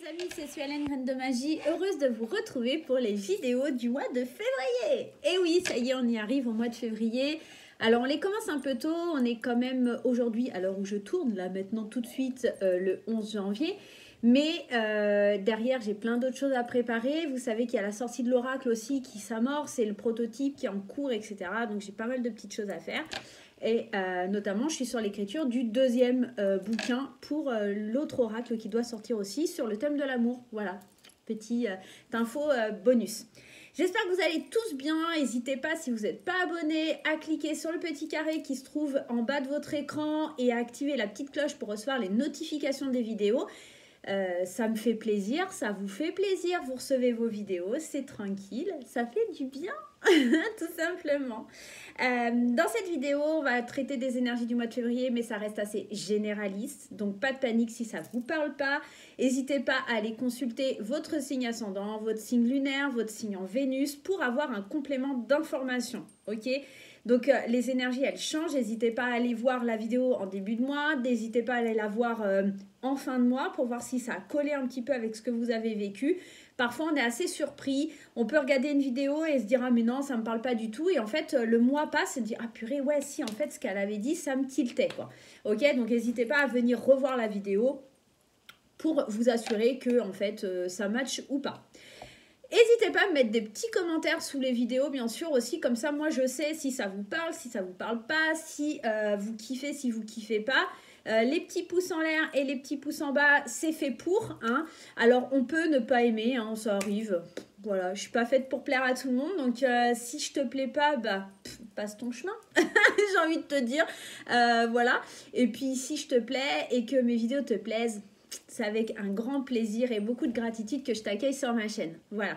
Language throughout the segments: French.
amis, c'est Suellen, Reine de Magie, heureuse de vous retrouver pour les vidéos du mois de février. Et oui, ça y est, on y arrive au mois de février. Alors, on les commence un peu tôt, on est quand même aujourd'hui, à l'heure où je tourne, là maintenant tout de suite, le 11 janvier. Mais derrière, j'ai plein d'autres choses à préparer. Vous savez qu'il y a la sortie de l'oracle aussi qui s'amorce, c'est le prototype qui est en cours, etc. Donc, j'ai pas mal de petites choses à faire. Et notamment, je suis sur l'écriture du deuxième bouquin pour l'autre oracle qui doit sortir aussi sur le thème de l'amour. Voilà, petite info bonus. J'espère que vous allez tous bien. N'hésitez pas, si vous n'êtes pas abonné, à cliquer sur le petit carré qui se trouve en bas de votre écran et à activer la petite cloche pour recevoir les notifications des vidéos. Ça me fait plaisir, ça vous fait plaisir, vous recevez vos vidéos, c'est tranquille, ça fait du bien, tout simplement. Dans cette vidéo, on va traiter des énergies du mois de février, mais ça reste assez généraliste, donc pas de panique si ça ne vous parle pas. N'hésitez pas à aller consulter votre signe ascendant, votre signe lunaire, votre signe en Vénus pour avoir un complément d'information, ok ? Donc, les énergies, elles changent. N'hésitez pas à aller voir la vidéo en début de mois. N'hésitez pas à aller la voir en fin de mois pour voir si ça a collé un petit peu avec ce que vous avez vécu. Parfois, on est assez surpris. On peut regarder une vidéo et se dire « Ah, mais non, ça ne me parle pas du tout. » Et en fait, le mois passe et se dit « Ah, purée, ouais, si, en fait, ce qu'elle avait dit, ça me tiltait. » quoi. Ok, donc n'hésitez pas à venir revoir la vidéo pour vous assurer que, en fait, ça match ou pas. N'hésitez pas à me mettre des petits commentaires sous les vidéos, bien sûr, aussi. Comme ça, moi, je sais si ça vous parle, si ça vous parle pas, si vous kiffez, si vous kiffez pas. Les petits pouces en l'air et les petits pouces en bas, c'est fait pour. Hein. Alors, on peut ne pas aimer, hein, ça arrive. Voilà, je suis pas faite pour plaire à tout le monde. Donc, si je te plais pas, bah, passe ton chemin. J'ai envie de te dire. Voilà. Et puis, si je te plais et que mes vidéos te plaisent, c'est avec un grand plaisir et beaucoup de gratitude que je t'accueille sur ma chaîne. Voilà.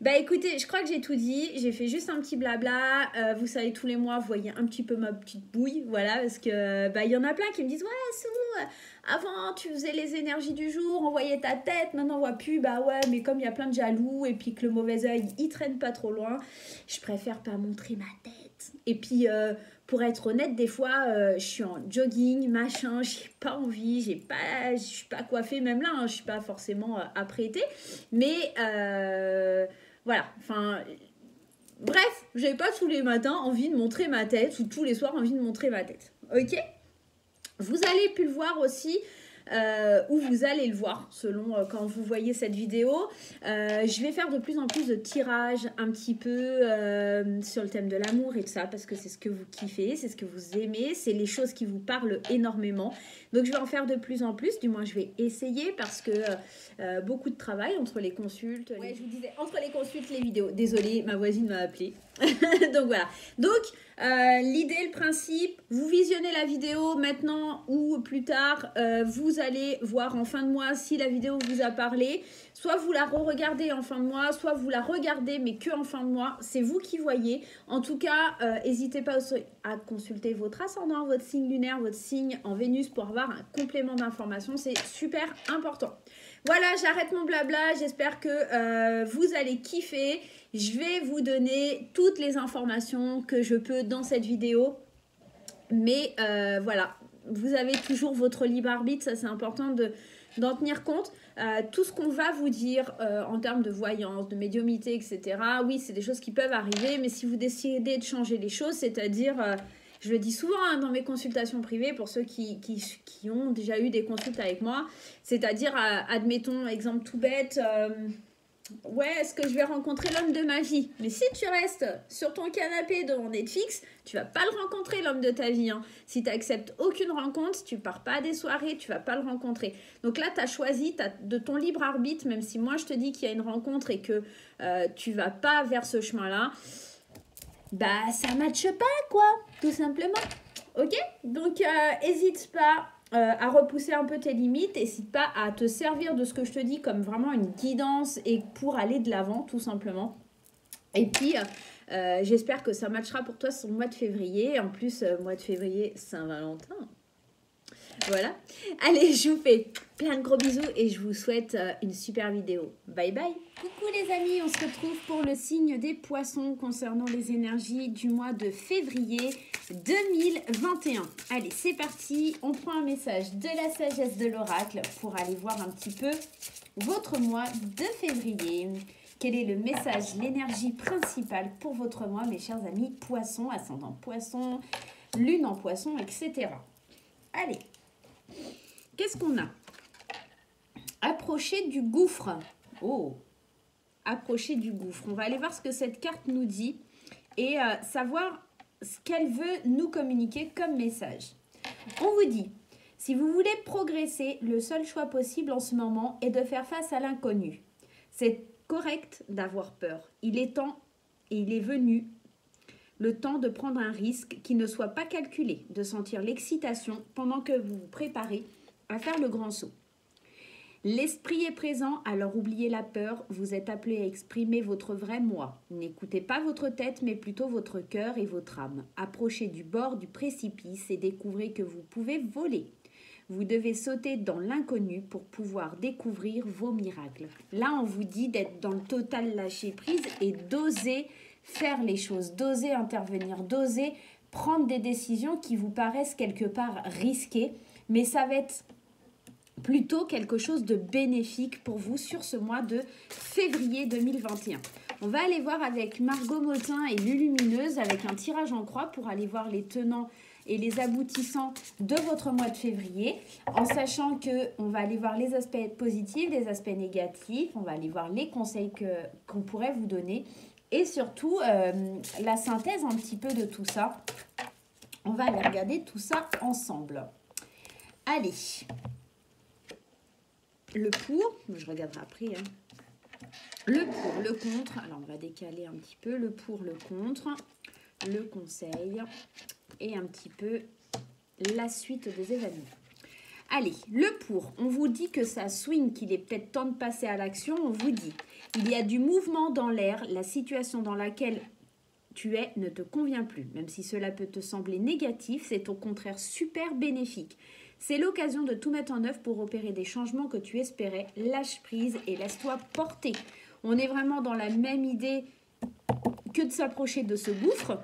Bah écoutez, je crois que j'ai tout dit. J'ai fait juste un petit blabla. Vous savez, tous les mois, vous voyez un petit peu ma petite bouille. Voilà, parce que bah, y en a plein qui me disent « Ouais, Sou, avant, tu faisais les énergies du jour, on voyait ta tête. Maintenant, on voit plus. Bah ouais, mais comme il y a plein de jaloux et puis que le mauvais œil, il traîne pas trop loin, je préfère pas montrer ma tête. Et puis... pour être honnête, des fois, je suis en jogging, machin, j'ai pas envie, je suis pas coiffée, même là, hein, je suis pas forcément apprêtée. Mais voilà, enfin, bref, j'ai pas tous les matins envie de montrer ma tête ou tous les soirs envie de montrer ma tête. Ok ? Vous allez pu le voir aussi. Où vous allez le voir selon quand vous voyez cette vidéo. Je vais faire de plus en plus de tirages un petit peu sur le thème de l'amour et tout ça parce que c'est ce que vous kiffez, c'est ce que vous aimez, c'est les choses qui vous parlent énormément. Donc je vais en faire de plus en plus, du moins je vais essayer parce que beaucoup de travail entre les consultes. Ouais, je vous disais, entre les consultes, les vidéos. Désolée, ma voisine m'a appelé. Donc voilà. Donc l'idée, le principe, vous visionnez la vidéo maintenant ou plus tard, vous allez voir en fin de mois si la vidéo vous a parlé. Soit vous la re-regardez en fin de mois, soit vous la regardez mais que en fin de mois. C'est vous qui voyez. En tout cas, n'hésitez pas à consulter votre ascendant, votre signe lunaire, votre signe en Vénus pour avoir un complément d'information. C'est super important. Voilà, j'arrête mon blabla. J'espère que vous allez kiffer. Je vais vous donner toutes les informations que je peux dans cette vidéo. Mais voilà, vous avez toujours votre libre arbitre. Ça, c'est important d'en tenir compte. Tout ce qu'on va vous dire en termes de voyance, de médiumnité, etc. Oui, c'est des choses qui peuvent arriver. Mais si vous décidez de changer les choses, c'est-à-dire... je le dis souvent hein, dans mes consultations privées pour ceux qui ont déjà eu des consultes avec moi. C'est-à-dire, admettons, exemple tout bête, ouais, est-ce que je vais rencontrer l'homme de ma vie? Mais si tu restes sur ton canapé devant Netflix, tu vas pas le rencontrer, l'homme de ta vie. Hein. Si tu n'acceptes aucune rencontre, si tu pars pas à des soirées, tu vas pas le rencontrer. Donc là, tu as choisi de ton libre arbitre, même si moi, je te dis qu'il y a une rencontre et que tu vas pas vers ce chemin-là. Bah, ça matche pas, quoi, tout simplement. Ok? Donc, hésite pas à repousser un peu tes limites. N'hésite pas à te servir de ce que je te dis comme vraiment une guidance et pour aller de l'avant, tout simplement. Et puis, j'espère que ça matchera pour toi ce mois de février. En plus, mois de février, Saint-Valentin. Voilà. Allez, je vous fais plein de gros bisous et je vous souhaite une super vidéo. Bye bye. Coucou les amis, on se retrouve pour le signe des poissons concernant les énergies du mois de février 2021. Allez, c'est parti. On prend un message de la sagesse de l'oracle pour aller voir un petit peu votre mois de février. Quel est le message, l'énergie principale pour votre mois, mes chers amis poissons, ascendant poisson, lune en poisson, etc. Allez, qu'est-ce qu'on a? Approcher du gouffre. Oh, approcher du gouffre. On va aller voir ce que cette carte nous dit et savoir ce qu'elle veut nous communiquer comme message. On vous dit, si vous voulez progresser, le seul choix possible en ce moment est de faire face à l'inconnu. C'est correct d'avoir peur. Il est temps et il est venu le temps de prendre un risque qui ne soit pas calculé, de sentir l'excitation pendant que vous vous préparez à faire le grand saut. L'esprit est présent, alors oubliez la peur, vous êtes appelé à exprimer votre vrai moi. N'écoutez pas votre tête, mais plutôt votre cœur et votre âme. Approchez du bord du précipice et découvrez que vous pouvez voler. Vous devez sauter dans l'inconnu pour pouvoir découvrir vos miracles. Là, on vous dit d'être dans le total lâcher-prise et d'oser faire les choses, d'oser intervenir, d'oser prendre des décisions qui vous paraissent quelque part risquées, mais ça va être plutôt quelque chose de bénéfique pour vous sur ce mois de février 2021. On va aller voir avec Margot Motin et Lulumineuse avec un tirage en croix pour aller voir les tenants et les aboutissants de votre mois de février, en sachant qu'on va aller voir les aspects positifs, les aspects négatifs, on va aller voir les conseils qu'on pourrait vous donner et surtout la synthèse un petit peu de tout ça. On va aller regarder tout ça ensemble. Allez, le pour, je regarderai après, hein. Le pour, le contre, alors on va décaler un petit peu, le pour, le contre, le conseil et un petit peu la suite des événements. Allez, le pour, on vous dit que ça swing, qu'il est peut-être temps de passer à l'action, on vous dit, il y a du mouvement dans l'air, la situation dans laquelle tu es ne te convient plus, même si cela peut te sembler négatif, c'est au contraire super bénéfique. C'est l'occasion de tout mettre en œuvre pour opérer des changements que tu espérais. Lâche prise et laisse-toi porter. On est vraiment dans la même idée que de s'approcher de ce gouffre,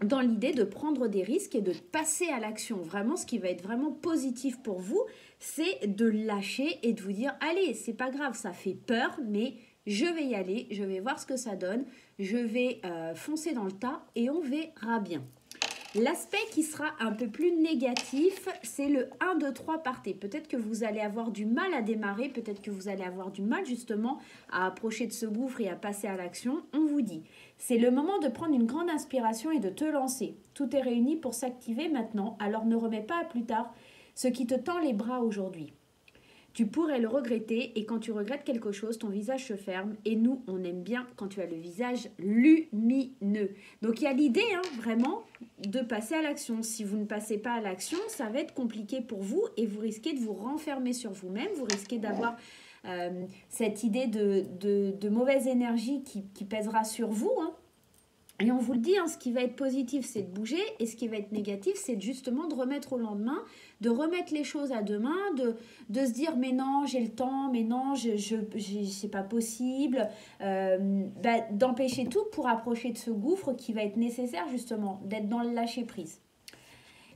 dans l'idée de prendre des risques et de passer à l'action. Vraiment, ce qui va être vraiment positif pour vous, c'est de lâcher et de vous dire, allez, c'est pas grave, ça fait peur, mais je vais y aller, je vais voir ce que ça donne, je vais foncer dans le tas et on verra bien. L'aspect qui sera un peu plus négatif, c'est le 1, 2, 3 partez. Peut-être que vous allez avoir du mal à démarrer, peut-être que vous allez avoir du mal justement à approcher de ce gouffre et à passer à l'action. On vous dit, c'est le moment de prendre une grande inspiration et de te lancer. Tout est réuni pour s'activer maintenant, alors ne remets pas à plus tard ce qui te tend les bras aujourd'hui. Tu pourrais le regretter et quand tu regrettes quelque chose, ton visage se ferme. Et nous, on aime bien quand tu as le visage lumineux. Donc, il y a l'idée, vraiment, de passer à l'action. Si vous ne passez pas à l'action, ça va être compliqué pour vous et vous risquez de vous renfermer sur vous-même. Vous risquez d'avoir cette idée de mauvaise énergie qui pèsera sur vous, Et on vous le dit, ce qui va être positif, c'est de bouger. Et ce qui va être négatif, c'est justement de remettre au lendemain, de remettre les choses à demain, de se dire, mais non, j'ai le temps, mais non, c'est pas possible. D'empêcher tout pour approcher de ce gouffre qui va être nécessaire, justement, d'être dans le lâcher-prise.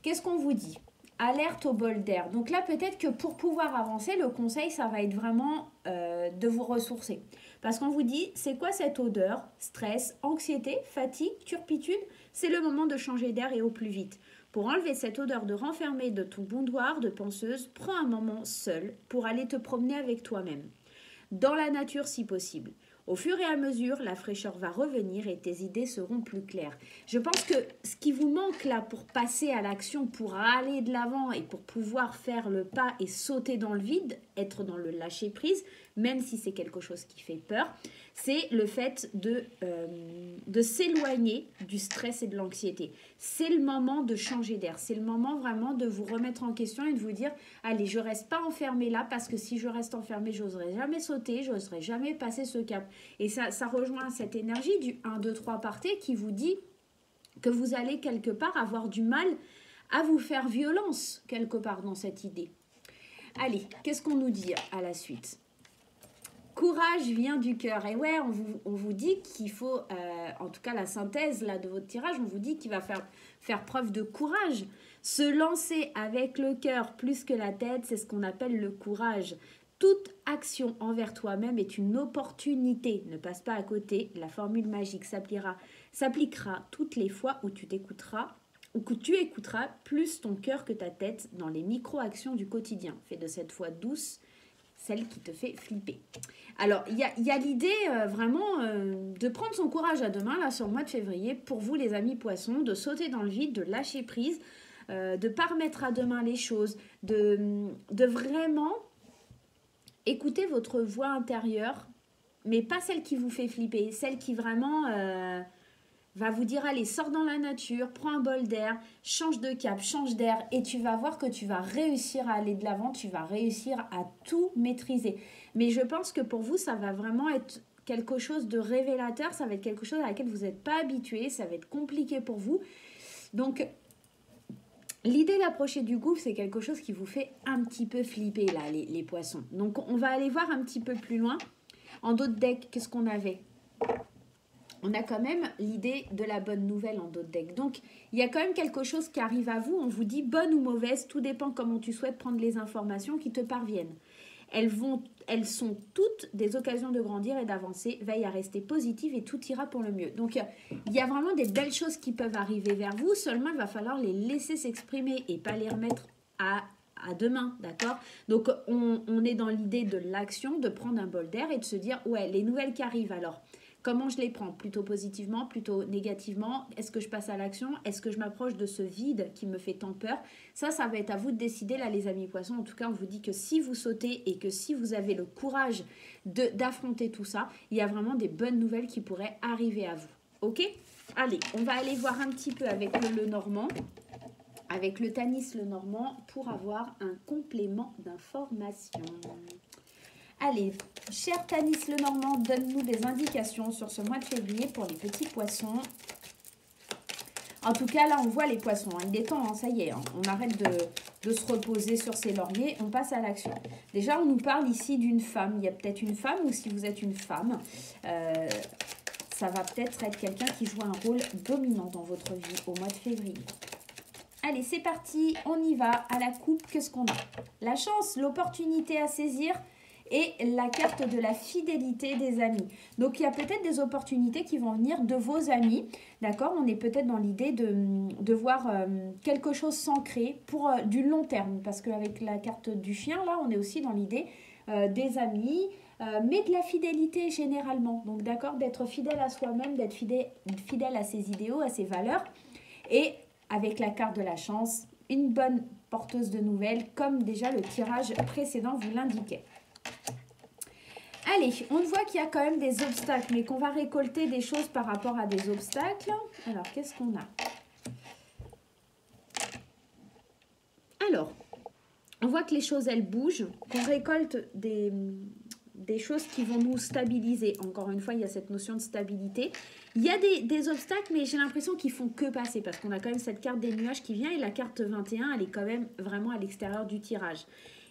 Qu'est-ce qu'on vous dit ? Alerte au bol d'air. Donc là, peut-être que pour pouvoir avancer, le conseil, ça va être vraiment de vous ressourcer. Parce qu'on vous dit, c'est quoi cette odeur? Stress, anxiété, fatigue, turpitude? C'est le moment de changer d'air et au plus vite. Pour enlever cette odeur de renfermé de ton boudoir de penseuse, prends un moment seul pour aller te promener avec toi-même. Dans la nature si possible. Au fur et à mesure, la fraîcheur va revenir et tes idées seront plus claires. Je pense que ce qui vous manque là pour passer à l'action, pour aller de l'avant et pour pouvoir faire le pas et sauter dans le vide, être dans le lâcher-prise, même si c'est quelque chose qui fait peur, c'est le fait de s'éloigner du stress et de l'anxiété. C'est le moment de changer d'air. C'est le moment vraiment de vous remettre en question et de vous dire, allez, je ne reste pas enfermée là parce que si je reste enfermée, je n'oserai jamais sauter, je n'oserai jamais passer ce cap. Et ça rejoint cette énergie du 1, 2, 3 partez qui vous dit que vous allez quelque part avoir du mal à vous faire violence quelque part dans cette idée. Allez, qu'est-ce qu'on nous dit à la suite ? Courage vient du cœur. Et ouais, on vous dit qu'il faut, en tout cas la synthèse là, de votre tirage, on vous dit qu'il va faire preuve de courage. Se lancer avec le cœur plus que la tête, c'est ce qu'on appelle le courage. Toute action envers toi-même est une opportunité. Ne passe pas à côté. La formule magique s'appliquera toutes les fois où tu t'écouteras ou que tu écouteras plus ton cœur que ta tête dans les micro-actions du quotidien. Fais de cette fois douce celle qui te fait flipper. Alors, il y a l'idée vraiment de prendre son courage à deux mains là, sur le mois de février pour vous les amis poissons, de sauter dans le vide, de lâcher prise, de ne pas remettre à deux mains les choses, de vraiment écouter votre voix intérieure, mais pas celle qui vous fait flipper, celle qui vraiment va vous dire allez, sors dans la nature, prends un bol d'air, change de cap, change d'air et tu vas voir que tu vas réussir à aller de l'avant, tu vas réussir à tout maîtriser. Mais je pense que pour vous, ça va vraiment être quelque chose de révélateur, ça va être quelque chose à laquelle vous n'êtes pas habitué, ça va être compliqué pour vous. Donc, l'idée d'approcher du gouffre, c'est quelque chose qui vous fait un petit peu flipper, là, les poissons. Donc, on va aller voir un petit peu plus loin. En dos de deck, qu'est-ce qu'on avait ? On a quand même l'idée de la bonne nouvelle en dos de deck. Donc, il y a quand même quelque chose qui arrive à vous. On vous dit bonne ou mauvaise, tout dépend comment tu souhaites prendre les informations qui te parviennent. Elles sont toutes des occasions de grandir et d'avancer. Veille à rester positive et tout ira pour le mieux. Donc, il y a vraiment des belles choses qui peuvent arriver vers vous. Seulement, il va falloir les laisser s'exprimer et pas les remettre à demain, d'accord? Donc, on est dans l'idée de l'action, de prendre un bol d'air et de se dire, ouais, les nouvelles qui arrivent alors. Comment je les prends? Plutôt positivement, plutôt négativement? Est-ce que je passe à l'action? Est-ce que je m'approche de ce vide qui me fait tant peur? Ça va être à vous de décider, là, les amis poissons. En tout cas, on vous dit que si vous sautez et que si vous avez le courage d'affronter tout ça, il y a vraiment des bonnes nouvelles qui pourraient arriver à vous. Ok? Allez, on va aller voir un petit peu avec le Normand, avec le Tanis le Normand, pour avoir un complément d'information. Allez, cher Tanis Lenormand, donne-nous des indications sur ce mois de février pour les petits poissons. En tout cas, là, on voit les poissons. Il est temps, ça y est. On arrête de se reposer sur ses lauriers. On passe à l'action. Déjà, on nous parle ici d'une femme. Il y a peut-être une femme ou si vous êtes une femme, ça va peut-être être quelqu'un qui joue un rôle dominant dans votre vie au mois de février. Allez, c'est parti. On y va. À la coupe, qu'est-ce qu'on a? La chance, l'opportunité à saisir et la carte de la fidélité des amis. Donc, il y a peut-être des opportunités qui vont venir de vos amis. D'accord? On est peut-être dans l'idée de voir quelque chose s'ancrer pour du long terme. Parce qu'avec la carte du chien, là, on est aussi dans l'idée des amis, mais de la fidélité généralement. Donc, d'accord? D'être fidèle à soi-même, d'être fidèle à ses idéaux, à ses valeurs. Et avec la carte de la chance, une bonne porteuse de nouvelles, comme déjà le tirage précédent vous l'indiquait. Allez, on voit qu'il y a quand même des obstacles, mais qu'on va récolter des choses par rapport à des obstacles. Alors, qu'est-ce qu'on a? Alors, on voit que les choses, elles bougent, qu'on récolte des choses qui vont nous stabiliser. Encore une fois, il y a cette notion de stabilité. Il y a des obstacles, mais j'ai l'impression qu'ils font que passer, parce qu'on a quand même cette carte des nuages qui vient, et la carte 21, elle est quand même vraiment à l'extérieur du tirage.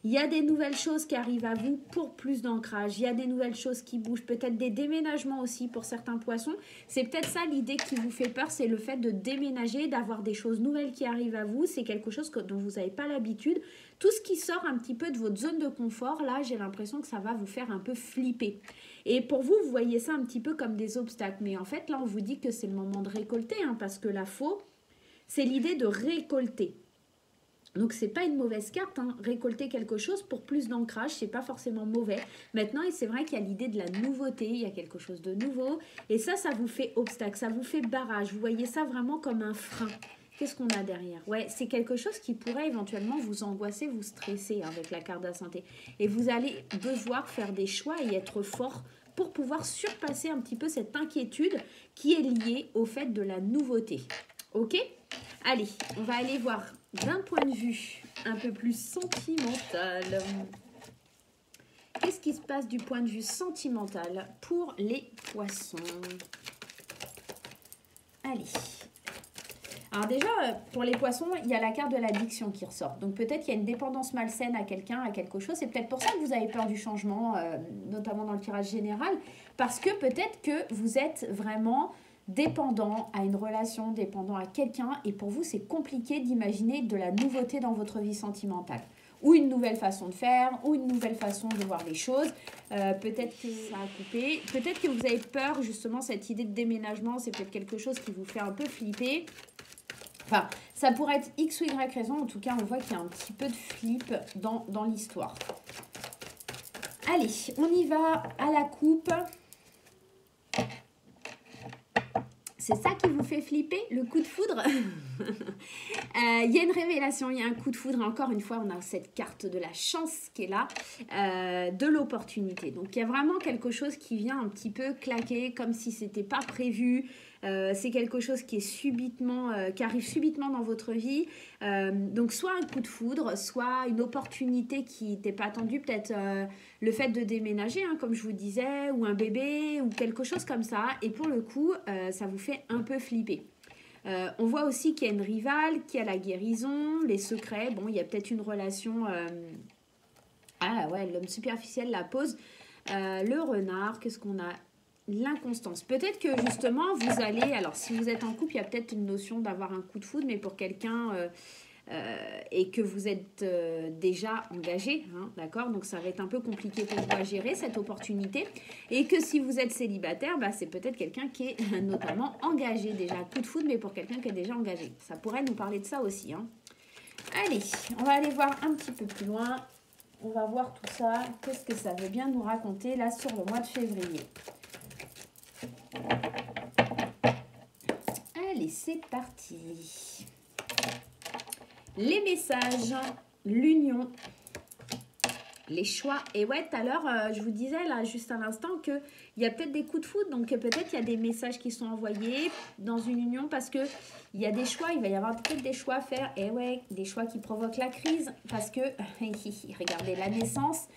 Il y a des nouvelles choses qui arrivent à vous pour plus d'ancrage. Il y a des nouvelles choses qui bougent. Peut-être des déménagements aussi pour certains poissons. C'est peut-être ça l'idée qui vous fait peur. C'est le fait de déménager, d'avoir des choses nouvelles qui arrivent à vous. C'est quelque chose dont vous n'avez pas l'habitude. Tout ce qui sort un petit peu de votre zone de confort, là, j'ai l'impression que ça va vous faire un peu flipper. Et pour vous, vous voyez ça un petit peu comme des obstacles. Mais en fait, là, on vous dit que c'est le moment de récolter. Parce que la faux, c'est l'idée de récolter. Donc, ce n'est pas une mauvaise carte, récolter quelque chose pour plus d'ancrage, ce n'est pas forcément mauvais. Maintenant, et c'est vrai qu'il y a l'idée de la nouveauté, il y a quelque chose de nouveau. Et ça vous fait obstacle, ça vous fait barrage. Vous voyez ça vraiment comme un frein. Qu'est-ce qu'on a derrière? Ouais, c'est quelque chose qui pourrait éventuellement vous angoisser, vous stresser avec la carte de la santé. Et vous allez devoir faire des choix et être fort pour pouvoir surpasser un petit peu cette inquiétude qui est liée au fait de la nouveauté. Ok? Allez, on va aller voir d'un point de vue un peu plus sentimental. Qu'est-ce qui se passe du point de vue sentimental pour les poissons? Allez. Alors déjà, pour les poissons, il y a la carte de l'addiction qui ressort. Donc peut-être qu'il y a une dépendance malsaine à quelqu'un, à quelque chose. C'est peut-être pour ça que vous avez peur du changement, notamment dans le tirage général. Parce que peut-être que vous êtes vraiment dépendant à une relation, dépendant à quelqu'un, et pour vous, c'est compliqué d'imaginer de la nouveauté dans votre vie sentimentale. ou une nouvelle façon de faire, ou une nouvelle façon de voir les choses. Peut-être que ça a coupé, peut-être que vous avez peur, justement, cette idée de déménagement, c'est peut-être quelque chose qui vous fait un peu flipper. Enfin, ça pourrait être X ou Y raison. En tout cas, on voit qu'il y a un petit peu de flip dans l'histoire. Allez, on y va à la coupe. C'est ça qui vous fait flipper, le coup de foudre. Il y a une révélation, il y a un coup de foudre. Et encore une fois, on a cette carte de la chance qui est là, de l'opportunité. Donc, il y a vraiment quelque chose qui vient un petit peu claquer, comme si ce n'était pas prévu. C'est quelque chose qui est subitement, qui arrive subitement dans votre vie. Donc, soit un coup de foudre, soit une opportunité qui n'était pas attendue. Peut-être le fait de déménager, hein, comme je vous disais, ou un bébé, ou quelque chose comme ça. Et pour le coup, ça vous fait un peu flipper. On voit aussi qu'il y a une rivale, qu'il y a la guérison, les secrets. Bon, il y a peut-être une relation... Ah ouais, l'homme superficiel la pose. Le renard, qu'est-ce qu'on a? L'inconstance. Peut-être que justement, vous allez... Alors, si vous êtes en couple, il y a peut-être une notion d'avoir un coup de foudre, mais pour quelqu'un... et que vous êtes déjà engagé, hein, d'accord? Donc, ça va être un peu compliqué pour vous à gérer cette opportunité. Et que si vous êtes célibataire, bah, c'est peut-être quelqu'un qui est notamment engagé déjà. Coup de foudre, mais pour quelqu'un qui est déjà engagé. Ça pourrait nous parler de ça aussi. Hein. Allez, on va aller voir un petit peu plus loin. On va voir tout ça. Qu'est-ce que ça veut bien nous raconter là sur le mois de février? Allez, c'est parti. Les messages, l'union, les choix. Et ouais, tout à l'heure, je vous disais là, juste à l'instant, qu'il y a peut-être des coups de foudre. Donc peut-être il y a des messages qui sont envoyés dans une union parce qu'il y a des choix. Il va y avoir peut-être des choix à faire. Et ouais, des choix qui provoquent la crise. Parce que, regardez, la naissance.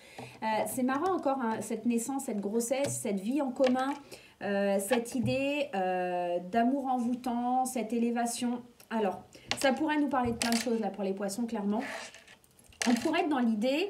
C'est marrant encore, hein, cette naissance, cette grossesse, cette vie en commun. Cette idée d'amour envoûtant, cette élévation. Alors, ça pourrait nous parler de plein de choses là pour les poissons, clairement. On pourrait être dans l'idée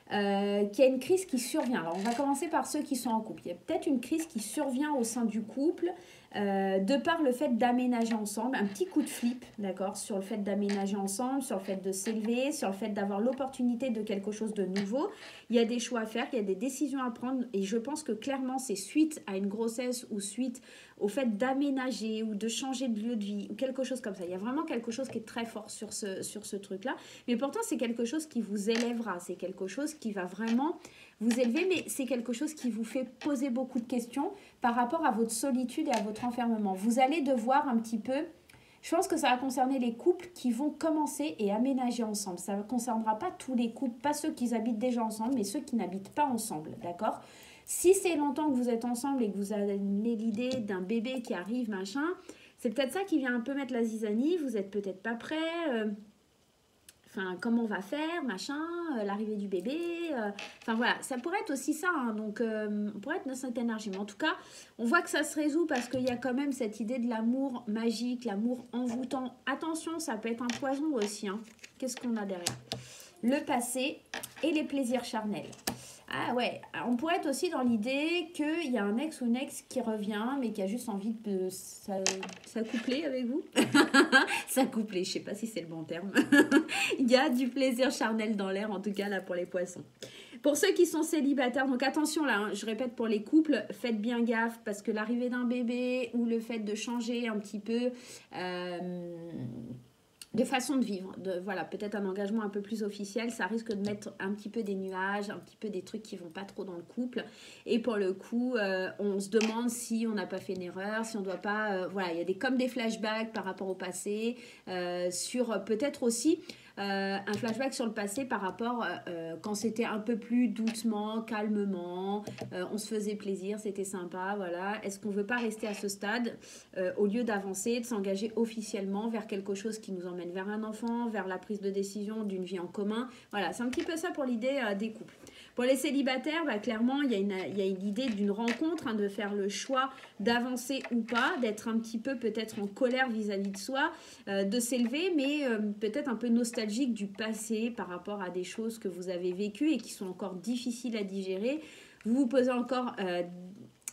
qu'il y a une crise qui survient. Alors, on va commencer par ceux qui sont en couple. Il y a peut-être une crise qui survient au sein du couple de par le fait d'aménager ensemble. Un petit coup de flip, d'accord, sur le fait d'aménager ensemble, sur le fait de s'élever, sur le fait d'avoir l'opportunité de quelque chose de nouveau. Il y a des choix à faire, il y a des décisions à prendre. Et je pense que clairement, c'est suite à une grossesse ou suite au fait d'aménager ou de changer de lieu de vie ou quelque chose comme ça. Il y a vraiment quelque chose qui est très fort sur ce truc-là. Mais pourtant, c'est quelque chose qui vous élèvera. C'est quelque chose qui va vraiment vous élever, mais c'est quelque chose qui vous fait poser beaucoup de questions par rapport à votre solitude et à votre enfermement. Vous allez devoir un petit peu... Je pense que ça va concerner les couples qui vont commencer et aménager ensemble. Ça ne concernera pas tous les couples, pas ceux qui habitent déjà ensemble, mais ceux qui n'habitent pas ensemble, d'accord ? Si c'est longtemps que vous êtes ensemble et que vous avez l'idée d'un bébé qui arrive, machin, c'est peut-être ça qui vient un peu mettre la zizanie. Vous n'êtes peut-être pas prêt. Enfin, comment on va faire, machin, l'arrivée du bébé. Enfin, voilà, ça pourrait être aussi ça. Hein, donc, on pourrait être dans cette énergie. Mais en tout cas, on voit que ça se résout parce qu'il y a quand même cette idée de l'amour magique, l'amour envoûtant. Attention, ça peut être un poison aussi. Hein. Qu'est-ce qu'on a derrière? Le passé et les plaisirs charnels. Ah ouais, on pourrait être aussi dans l'idée qu'il y a un ex ou une ex qui revient, mais qui a juste envie de s'accoupler avec vous. S'accoupler, je sais pas si c'est le bon terme. Il y a du plaisir charnel dans l'air, en tout cas là pour les poissons. Pour ceux qui sont célibataires, donc attention là, hein, je répète pour les couples, faites bien gaffe parce que l'arrivée d'un bébé ou le fait de changer un petit peu... de façon de vivre, voilà, peut-être un engagement un peu plus officiel, ça risque de mettre un petit peu des nuages, un petit peu des trucs qui vont pas trop dans le couple. Et pour le coup, on se demande si on n'a pas fait une erreur, si on doit pas... voilà, il y a comme des flashbacks par rapport au passé, sur peut-être aussi... un flashback sur le passé par rapport quand c'était un peu plus doucement, calmement, on se faisait plaisir, c'était sympa, voilà. Est-ce qu'on veut pas rester à ce stade au lieu d'avancer, de s'engager officiellement vers quelque chose qui nous emmène vers un enfant, vers la prise de décision d'une vie en commun? Voilà, c'est un petit peu ça pour l'idée des couples. Pour les célibataires, bah, clairement, il y a une idée d'une rencontre, hein, de faire le choix d'avancer ou pas, d'être un petit peu peut-être en colère vis-à-vis de soi, de s'élever, mais peut-être un peu nostalgique du passé par rapport à des choses que vous avez vécues et qui sont encore difficiles à digérer. Vous vous posez encore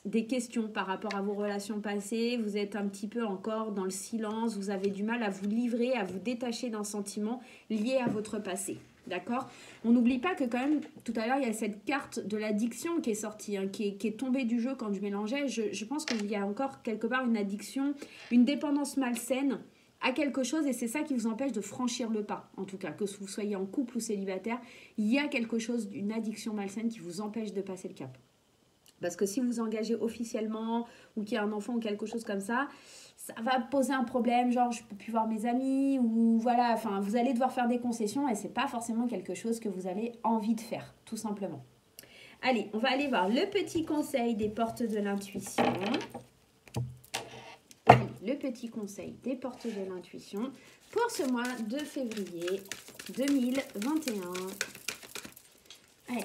des questions par rapport à vos relations passées, vous êtes un petit peu encore dans le silence, vous avez du mal à vous livrer, à vous détacher d'un sentiment lié à votre passé. d'accord? On n'oublie pas que quand même, tout à l'heure, il y a cette carte de l'addiction qui est sortie, hein, qui est tombée du jeu quand je mélangeais. Je pense qu'il y a encore quelque part une addiction, une dépendance malsaine à quelque chose et c'est ça qui vous empêche de franchir le pas. En tout cas, que vous soyez en couple ou célibataire, il y a quelque chose, une addiction malsaine qui vous empêche de passer le cap. Parce que si vous engagez officiellement ou qu'il y a un enfant ou quelque chose comme ça va poser un problème, genre je peux plus voir mes amis ou voilà, enfin vous allez devoir faire des concessions et c'est pas forcément quelque chose que vous avez envie de faire, tout simplement. Allez, on va aller voir le petit conseil des portes de l'intuition. Le petit conseil des portes de l'intuition pour ce mois de février 2021. Allez.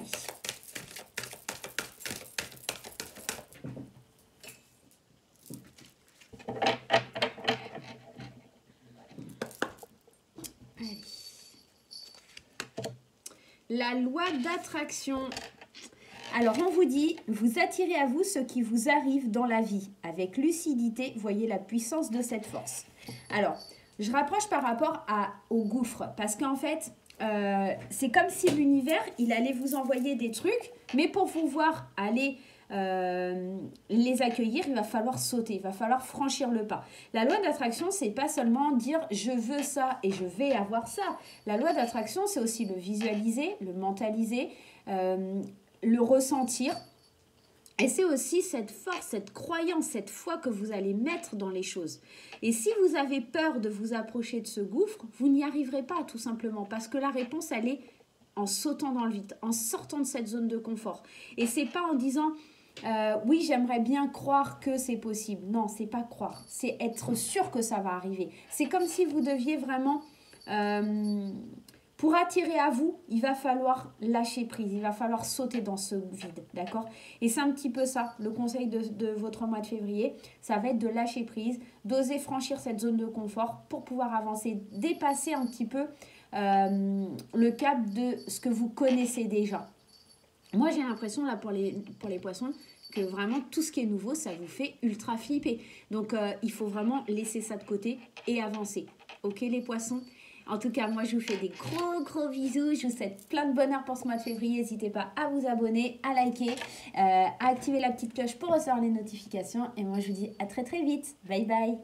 La loi d'attraction. Alors, on vous dit, vous attirez à vous ce qui vous arrive dans la vie. Avec lucidité, voyez la puissance de cette force. Alors, je rapproche par rapport au gouffre. Parce qu'en fait, c'est comme si l'univers, il allait vous envoyer des trucs. Mais pour vous voir aller les accueillir, il va falloir sauter. Il va falloir franchir le pas. La loi d'attraction, c'est pas seulement dire « je veux ça et je vais avoir ça ». La loi d'attraction, c'est aussi le visualiser, le mentaliser, le ressentir. Et c'est aussi cette force, cette croyance, cette foi que vous allez mettre dans les choses. Et si vous avez peur de vous approcher de ce gouffre, vous n'y arriverez pas tout simplement. Parce que la réponse, elle est en sautant dans le vide, en sortant de cette zone de confort. Et c'est pas en disant oui, j'aimerais bien croire que c'est possible. Non, c'est pas croire, c'est être sûr que ça va arriver. C'est comme si vous deviez vraiment... pour attirer à vous, il va falloir lâcher prise, il va falloir sauter dans ce vide, d'accord? Et c'est un petit peu ça, le conseil de votre mois de février, ça va être de lâcher prise, d'oser franchir cette zone de confort pour pouvoir avancer, dépasser un petit peu le cap de ce que vous connaissez déjà. Moi, j'ai l'impression, là, pour les poissons, que vraiment, tout ce qui est nouveau, ça vous fait ultra flipper. Donc, il faut vraiment laisser ça de côté et avancer. Ok, les poissons? En tout cas, moi, je vous fais des gros bisous. Je vous souhaite plein de bonheur pour ce mois de février. N'hésitez pas à vous abonner, à liker, à activer la petite cloche pour recevoir les notifications. Et moi, je vous dis à très vite. Bye bye.